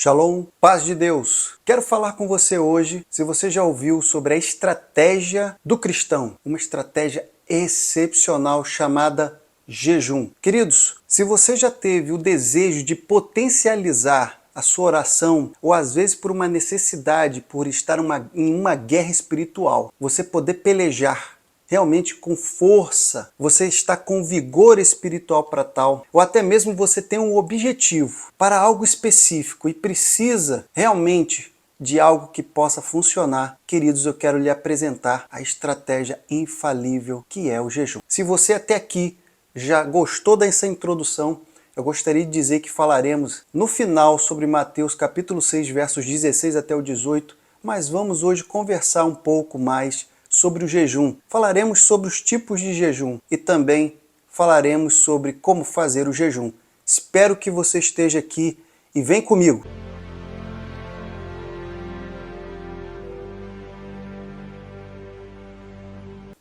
Shalom, paz de Deus. Quero falar com você hoje, se você já ouviu sobre a estratégia do cristão, uma estratégia excepcional chamada jejum. Queridos, se você já teve o desejo de potencializar a sua oração, ou às vezes por uma necessidade, por estar em uma guerra espiritual, você poder pelejar realmente com força, você está com vigor espiritual para tal, ou até mesmo você tem um objetivo para algo específico e precisa realmente de algo que possa funcionar, queridos, eu quero lhe apresentar a estratégia infalível que é o jejum. Se você até aqui já gostou dessa introdução, eu gostaria de dizer que falaremos no final sobre Mateus capítulo 6, versos 16 até o 18, mas vamos hoje conversar um pouco mais sobre o jejum. Falaremos sobre os tipos de jejum e também falaremos sobre como fazer o jejum. Espero que você esteja aqui e vem comigo.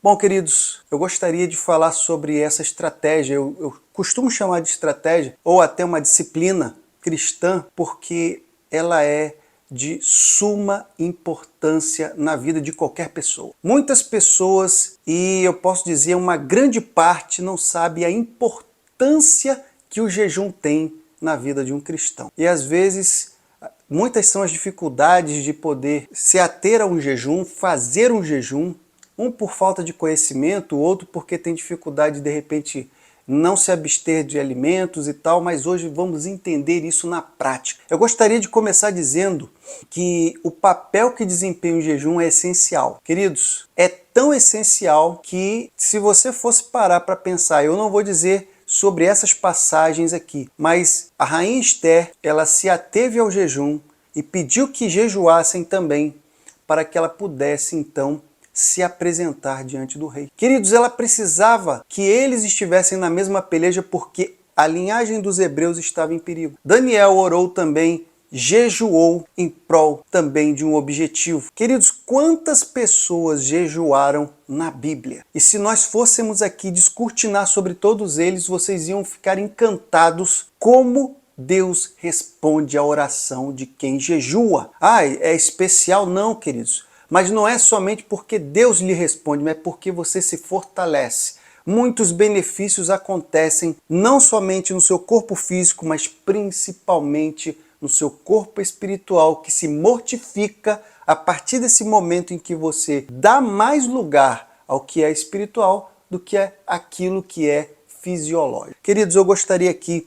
Bom, queridos, eu gostaria de falar sobre essa estratégia. Eu costumo chamar de estratégia ou até uma disciplina cristã porque ela é de suma importância na vida de qualquer pessoa. Muitas pessoas, e eu posso dizer uma grande parte, não sabe a importância que o jejum tem na vida de um cristão. E às vezes, muitas são as dificuldades de poder se ater a um jejum, fazer um jejum, um por falta de conhecimento, o outro porque tem dificuldade de repente não se abster de alimentos e tal, mas hoje vamos entender isso na prática. Eu gostaria de começar dizendo que o papel que desempenha o jejum é essencial. Queridos, é tão essencial que se você fosse parar para pensar, eu não vou dizer sobre essas passagens aqui, mas a rainha Esther, ela se ateve ao jejum e pediu que jejuassem também para que ela pudesse então se apresentar diante do rei. Queridos, ela precisava que eles estivessem na mesma peleja porque a linhagem dos hebreus estava em perigo. Daniel orou também, jejuou em prol também de um objetivo. Queridos, quantas pessoas jejuaram na Bíblia? E se nós fôssemos aqui descortinar sobre todos eles, vocês iam ficar encantados como Deus responde à oração de quem jejua. É especial? Não, queridos. Mas não é somente porque Deus lhe responde, mas porque você se fortalece. Muitos benefícios acontecem não somente no seu corpo físico, mas principalmente no seu corpo espiritual, que se mortifica a partir desse momento em que você dá mais lugar ao que é espiritual do que é aquilo que é fisiológico. Queridos, eu gostaria aqui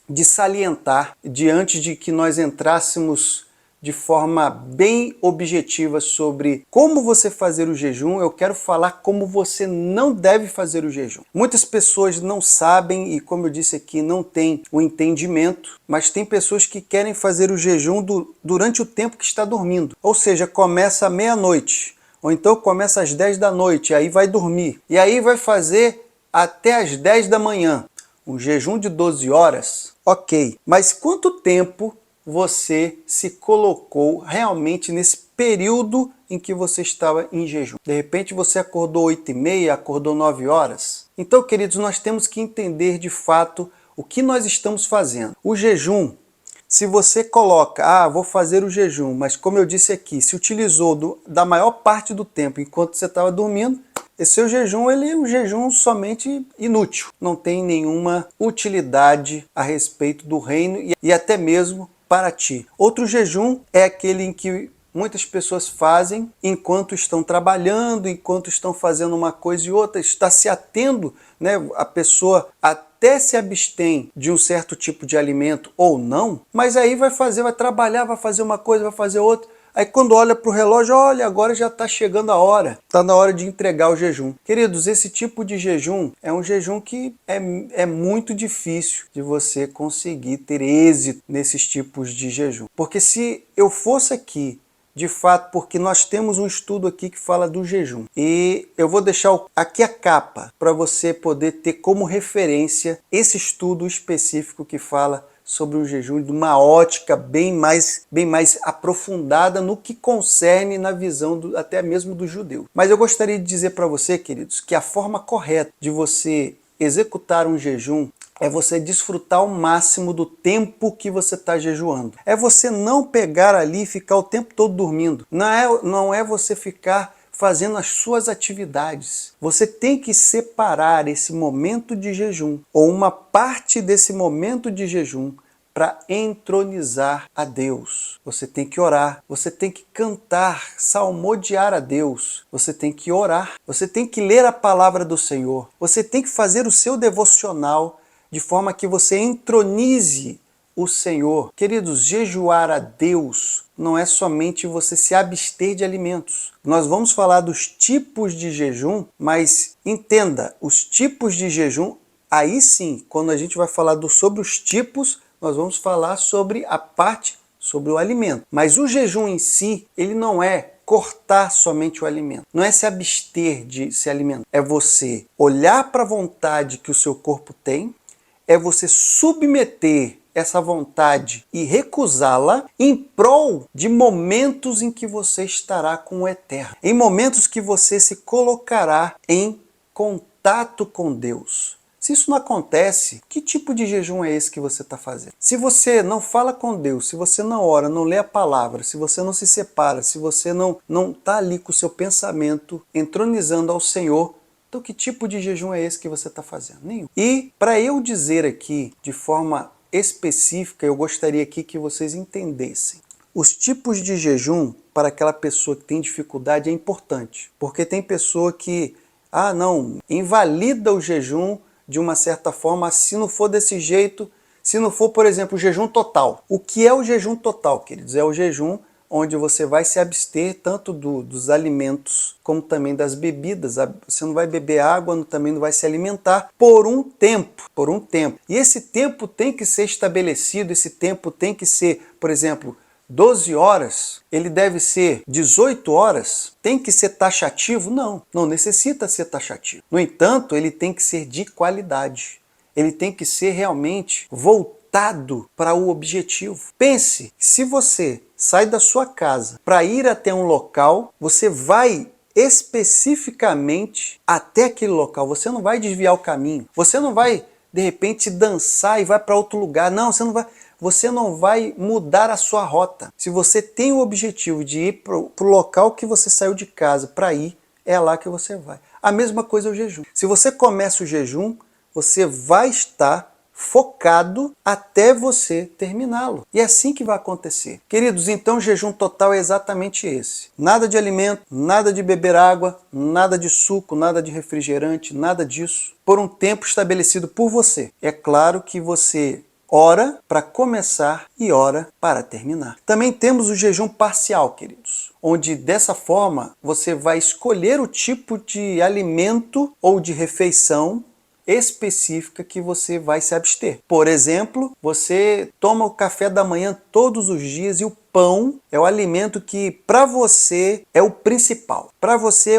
de salientar, diante de que nós entrássemos de forma bem objetiva sobre como você fazer o jejum, eu quero falar como você não deve fazer o jejum. Muitas pessoas não sabem e, como eu disse aqui, não têm o entendimento, mas tem pessoas que querem fazer o jejum durante o tempo que está dormindo. Ou seja, começa à meia-noite, ou então começa às 10 da noite, aí vai dormir. E aí vai fazer até às 10 da manhã. Um jejum de 12 horas, ok. Mas quanto tempo você se colocou realmente nesse período em que você estava em jejum? De repente você acordou 8h30, acordou 9 horas? Então, queridos, nós temos que entender de fato o que nós estamos fazendo. O jejum, se você coloca, vou fazer o jejum, mas como eu disse aqui, se utilizou da maior parte do tempo enquanto você estava dormindo, esse seu jejum, ele é um jejum somente inútil. Não tem nenhuma utilidade a respeito do reino e até mesmo para ti. Outro jejum é aquele em que muitas pessoas fazem enquanto estão trabalhando, enquanto estão fazendo uma coisa e outra, está se atendo, né? A pessoa até se abstém de um certo tipo de alimento ou não, mas aí vai trabalhar, vai fazer uma coisa, vai fazer outra. Aí quando olha para o relógio, olha, agora já está chegando a hora, está na hora de entregar o jejum. Queridos, esse tipo de jejum é um jejum que é muito difícil de você conseguir ter êxito nesses tipos de jejum. Porque se eu fosse aqui, de fato, porque nós temos um estudo aqui que fala do jejum. E eu vou deixar aqui a capa para você poder ter como referência esse estudo específico que fala sobre o jejum de uma ótica bem mais aprofundada no que concerne na visão até mesmo do judeu. Mas eu gostaria de dizer para você, queridos, que a forma correta de você executar um jejum é você desfrutar ao máximo do tempo que você está jejuando. É você não pegar ali e ficar o tempo todo dormindo. Não é você ficar fazendo as suas atividades. Você tem que separar esse momento de jejum, ou uma parte desse momento de jejum, para entronizar a Deus. Você tem que orar, você tem que cantar, salmodiar a Deus, você tem que orar, você tem que ler a palavra do Senhor, você tem que fazer o seu devocional de forma que você entronize o Senhor. Queridos, jejuar a Deus não é somente você se abster de alimentos. Nós vamos falar dos tipos de jejum, mas entenda, os tipos de jejum, aí sim, quando a gente vai falar sobre os tipos, nós vamos falar sobre a parte, sobre o alimento. Mas o jejum em si, ele não é cortar somente o alimento. Não é se abster de se alimentar. É você olhar para a vontade que o seu corpo tem, é você submeter essa vontade e recusá-la em prol de momentos em que você estará com o Eterno. Em momentos que você se colocará em contato com Deus. Se isso não acontece, que tipo de jejum é esse que você está fazendo? Se você não fala com Deus, se você não ora, não lê a palavra, se você não se separa, se você não está ali com o seu pensamento entronizando ao Senhor, então que tipo de jejum é esse que você está fazendo? Nenhum. E para eu dizer aqui de forma específica, eu gostaria aqui que vocês entendessem. Os tipos de jejum para aquela pessoa que tem dificuldade é importante, porque tem pessoa que, não, invalida o jejum de uma certa forma, se não for desse jeito, se não for, por exemplo, o jejum total. O que é o jejum total, queridos? É o jejum onde você vai se abster tanto dos alimentos como também das bebidas. Você não vai beber água, também não vai se alimentar por um tempo. E esse tempo tem que ser estabelecido, esse tempo tem que ser, por exemplo, 12 horas, ele deve ser 18 horas, tem que ser taxativo? Não necessita ser taxativo. No entanto, ele tem que ser de qualidade. Ele tem que ser realmente voltado para o objetivo. Pense, se você sai da sua casa para ir até um local, você vai especificamente até aquele local. Você não vai desviar o caminho. Você não vai, de repente, dançar e vai para outro lugar. Não, você não vai mudar a sua rota. Se você tem o objetivo de ir para o local que você saiu de casa para ir, é lá que você vai. A mesma coisa é o jejum. Se você começa o jejum, você vai estar focado até você terminá-lo. E é assim que vai acontecer. Queridos, então o jejum total é exatamente esse. Nada de alimento, nada de beber água, nada de suco, nada de refrigerante, nada disso, por um tempo estabelecido por você. É claro que você ora para começar e ora para terminar. Também temos o jejum parcial, queridos, onde dessa forma você vai escolher o tipo de alimento ou de refeição específica que você vai se abster. Por exemplo, você toma o café da manhã todos os dias e o pão é o alimento que para você é o principal, para você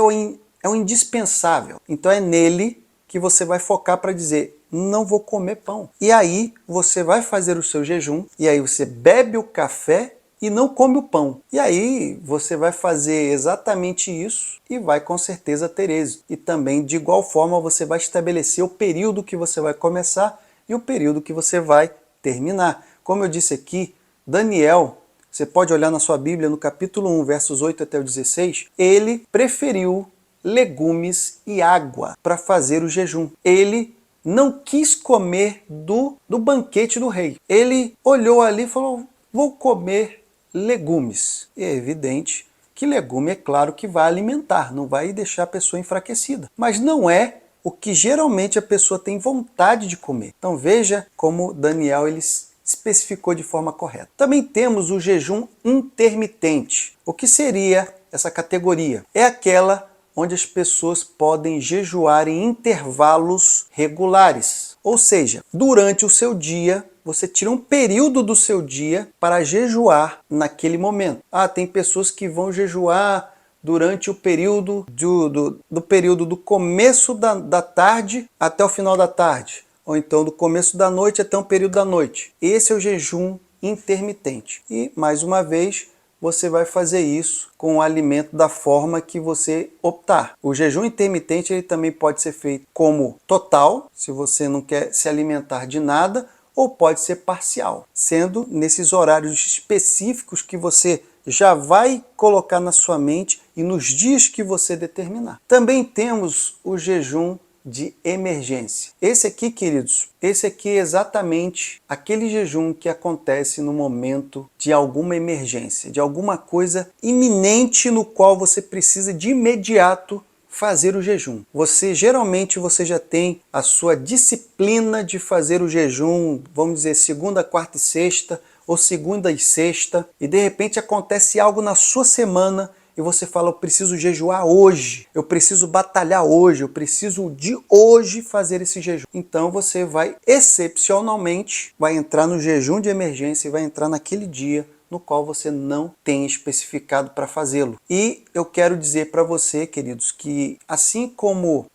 é o indispensável. Então é nele que você vai focar para dizer, não vou comer pão. E aí você vai fazer o seu jejum, e aí você bebe o café e não come o pão. E aí você vai fazer exatamente isso e vai com certeza ter êxito. E também, de igual forma, você vai estabelecer o período que você vai começar e o período que você vai terminar. Como eu disse aqui, Daniel, você pode olhar na sua Bíblia, no capítulo 1, versos 8 até o 16, ele preferiu legumes e água para fazer o jejum. Ele não quis comer do banquete do rei. Ele olhou ali e falou, vou comer legumes. E é evidente que legume, é claro, que vai alimentar, não vai deixar a pessoa enfraquecida. Mas não é o que geralmente a pessoa tem vontade de comer. Então veja como Daniel ele especificou de forma correta. Também temos o jejum intermitente. O que seria essa categoria? É aquela onde as pessoas podem jejuar em intervalos regulares. Ou seja, durante o seu dia, você tira um período do seu dia para jejuar naquele momento. Tem pessoas que vão jejuar durante o período do começo da tarde até o final da tarde. Ou então do começo da noite até um período da noite. Esse é o jejum intermitente. E, mais uma vez, você vai fazer isso com o alimento da forma que você optar. O jejum intermitente ele também pode ser feito como total, se você não quer se alimentar de nada, ou pode ser parcial, sendo nesses horários específicos que você já vai colocar na sua mente e nos dias que você determinar. Também temos o jejum de emergência. Esse aqui, queridos, esse aqui é exatamente aquele jejum que acontece no momento de alguma emergência, de alguma coisa iminente no qual você precisa de imediato fazer o jejum. Geralmente você já tem a sua disciplina de fazer o jejum, vamos dizer, segunda, quarta e sexta, ou segunda e sexta, e de repente acontece algo na sua semana e você fala, eu preciso jejuar hoje, eu preciso batalhar hoje, eu preciso de hoje fazer esse jejum. Então você vai, excepcionalmente, vai entrar no jejum de emergência e vai entrar naquele dia no qual você não tem especificado para fazê-lo. E eu quero dizer para você, queridos, que assim como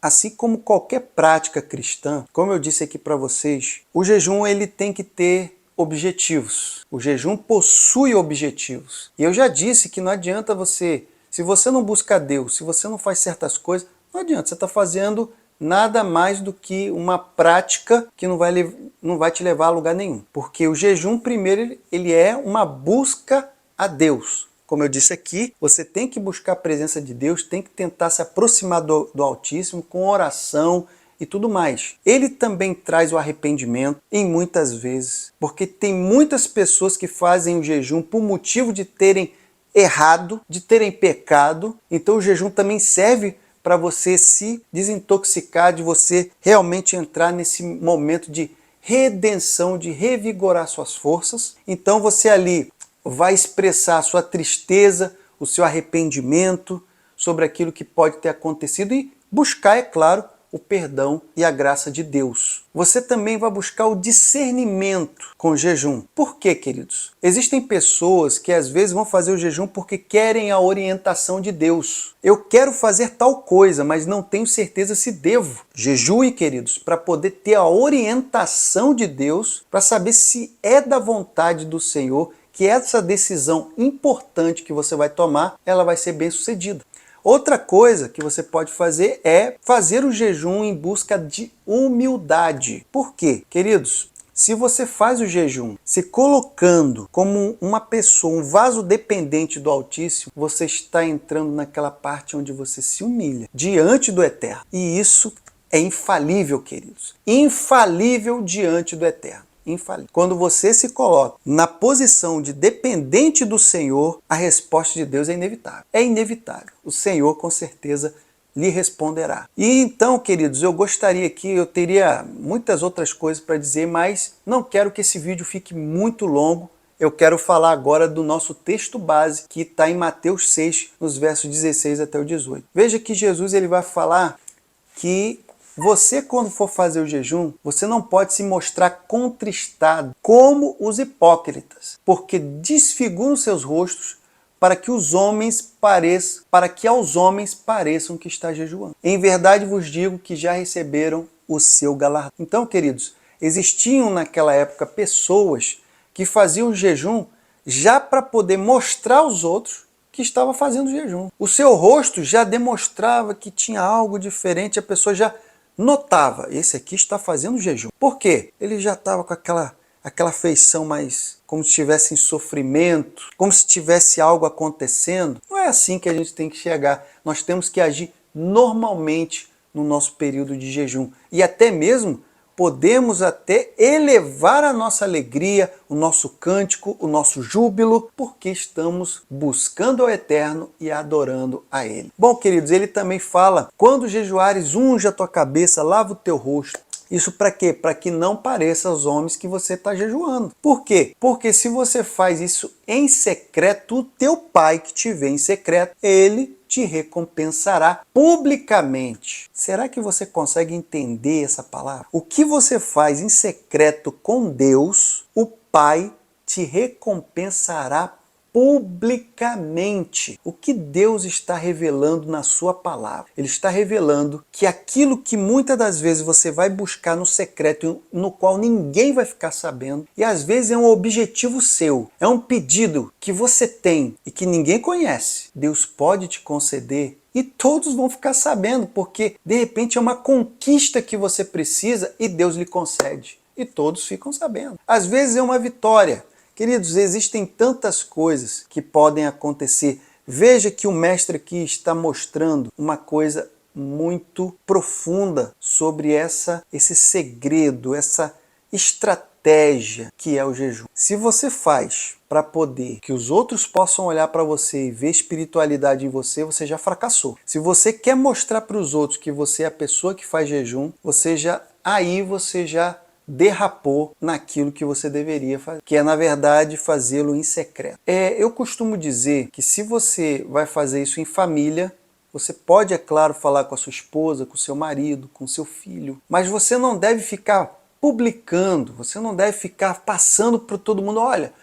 qualquer prática cristã, como eu disse aqui para vocês, o jejum ele tem que ter objetivos. O jejum possui objetivos. E eu já disse que não adianta você, se você não busca Deus, se você não faz certas coisas, não adianta, você está fazendo nada mais do que uma prática que não vai te levar a lugar nenhum. Porque o jejum, primeiro, ele é uma busca a Deus. Como eu disse aqui, você tem que buscar a presença de Deus, tem que tentar se aproximar do Altíssimo com oração e tudo mais. Ele também traz o arrependimento, em muitas vezes, porque tem muitas pessoas que fazem o jejum por motivo de terem errado, de terem pecado. Então o jejum também serve para você se desintoxicar, de você realmente entrar nesse momento de redenção, de revigorar suas forças. Então você ali vai expressar a sua tristeza, o seu arrependimento sobre aquilo que pode ter acontecido e buscar, é claro, o perdão e a graça de Deus. Você também vai buscar o discernimento com o jejum. Por quê, queridos? Existem pessoas que às vezes vão fazer o jejum porque querem a orientação de Deus. Eu quero fazer tal coisa, mas não tenho certeza se devo. Jejue, queridos, para poder ter a orientação de Deus, para saber se é da vontade do Senhor que essa decisão importante que você vai tomar, ela vai ser bem-sucedida. Outra coisa que você pode fazer é fazer o jejum em busca de humildade. Por quê? Queridos, se você faz o jejum se colocando como uma pessoa, um vaso dependente do Altíssimo, você está entrando naquela parte onde você se humilha diante do Eterno. E isso é infalível, queridos. Infalível diante do Eterno. Infalível. Quando você se coloca na posição de dependente do Senhor, a resposta de Deus é inevitável. É inevitável. O Senhor, com certeza, lhe responderá. E então, queridos, eu gostaria que eu teria muitas outras coisas para dizer, mas não quero que esse vídeo fique muito longo. Eu quero falar agora do nosso texto base, que está em Mateus 6, nos versos 16 até o 18. Veja que Jesus ele vai falar que você, quando for fazer o jejum, você não pode se mostrar contristado como os hipócritas, porque desfiguram seus rostos para que aos homens pareçam que está jejuando. Em verdade vos digo que já receberam o seu galardão. Então, queridos, existiam naquela época pessoas que faziam o jejum já para poder mostrar aos outros que estava fazendo o jejum. O seu rosto já demonstrava que tinha algo diferente, a pessoa já notava, esse aqui está fazendo jejum. Por quê? Ele já estava com aquela feição mais como se estivesse em sofrimento, como se tivesse algo acontecendo. Não é assim que a gente tem que chegar. Nós temos que agir normalmente no nosso período de jejum. E até mesmo podemos até elevar a nossa alegria, o nosso cântico, o nosso júbilo, porque estamos buscando ao Eterno e adorando a Ele. Bom, queridos, ele também fala, quando jejuares, unge a tua cabeça, lava o teu rosto. Isso para quê? Para que não pareça aos homens que você está jejuando. Por quê? Porque se você faz isso em secreto, o teu pai que te vê em secreto, ele te recompensará publicamente. Será que você consegue entender essa palavra? O que você faz em secreto com Deus, o Pai te recompensará publicamente. O que Deus está revelando na sua palavra? Ele está revelando que aquilo que muitas das vezes você vai buscar no secreto, no qual ninguém vai ficar sabendo, e às vezes é um objetivo seu, é um pedido que você tem e que ninguém conhece, Deus pode te conceder e todos vão ficar sabendo, porque de repente é uma conquista que você precisa e Deus lhe concede. E todos ficam sabendo. Às vezes é uma vitória. Queridos, existem tantas coisas que podem acontecer. Veja que o mestre aqui está mostrando uma coisa muito profunda sobre esse segredo, essa estratégia que é o jejum. Se você faz para poder que os outros possam olhar para você e ver espiritualidade em você, você já fracassou. Se você quer mostrar para os outros que você é a pessoa que faz jejum, você já derrapou naquilo que você deveria fazer, que é, na verdade, fazê-lo em secreto. Eu costumo dizer que se você vai fazer isso em família, você pode, é claro, falar com a sua esposa, com o seu marido, com o seu filho, mas você não deve ficar publicando, você não deve ficar passando para todo mundo, olha,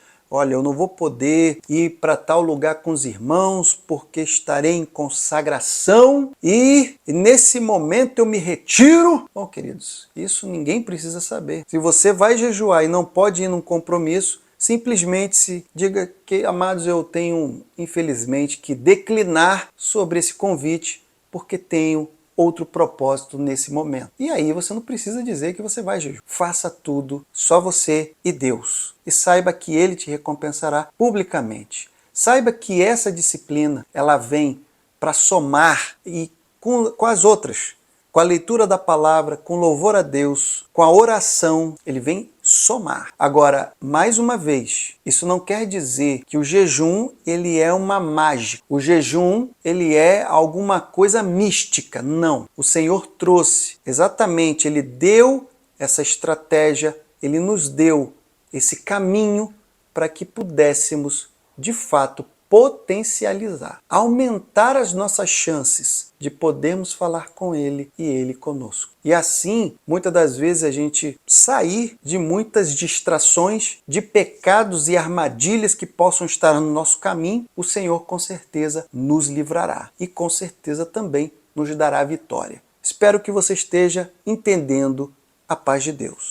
eu não vou poder ir para tal lugar com os irmãos porque estarei em consagração e nesse momento eu me retiro. Bom, queridos, isso ninguém precisa saber. Se você vai jejuar e não pode ir num compromisso, simplesmente se diga que, amados, eu tenho, infelizmente, que declinar sobre esse convite porque tenho outro propósito nesse momento. E aí você não precisa dizer que você vai jejuar. Faça tudo, só você e Deus. E saiba que Ele te recompensará publicamente. Saiba que essa disciplina, ela vem para somar e com as outras. Com a leitura da palavra, com louvor a Deus, com a oração, ele vem somar. Agora, mais uma vez, isso não quer dizer que o jejum ele é uma mágica. O jejum ele é alguma coisa mística. Não. O Senhor trouxe exatamente, ele deu essa estratégia, ele nos deu esse caminho para que pudéssemos, de fato, potencializar, aumentar as nossas chances de podermos falar com Ele e Ele conosco. E assim, muitas das vezes a gente sair de muitas distrações, de pecados e armadilhas que possam estar no nosso caminho, o Senhor com certeza nos livrará e com certeza também nos dará vitória. Espero que você esteja entendendo a paz de Deus.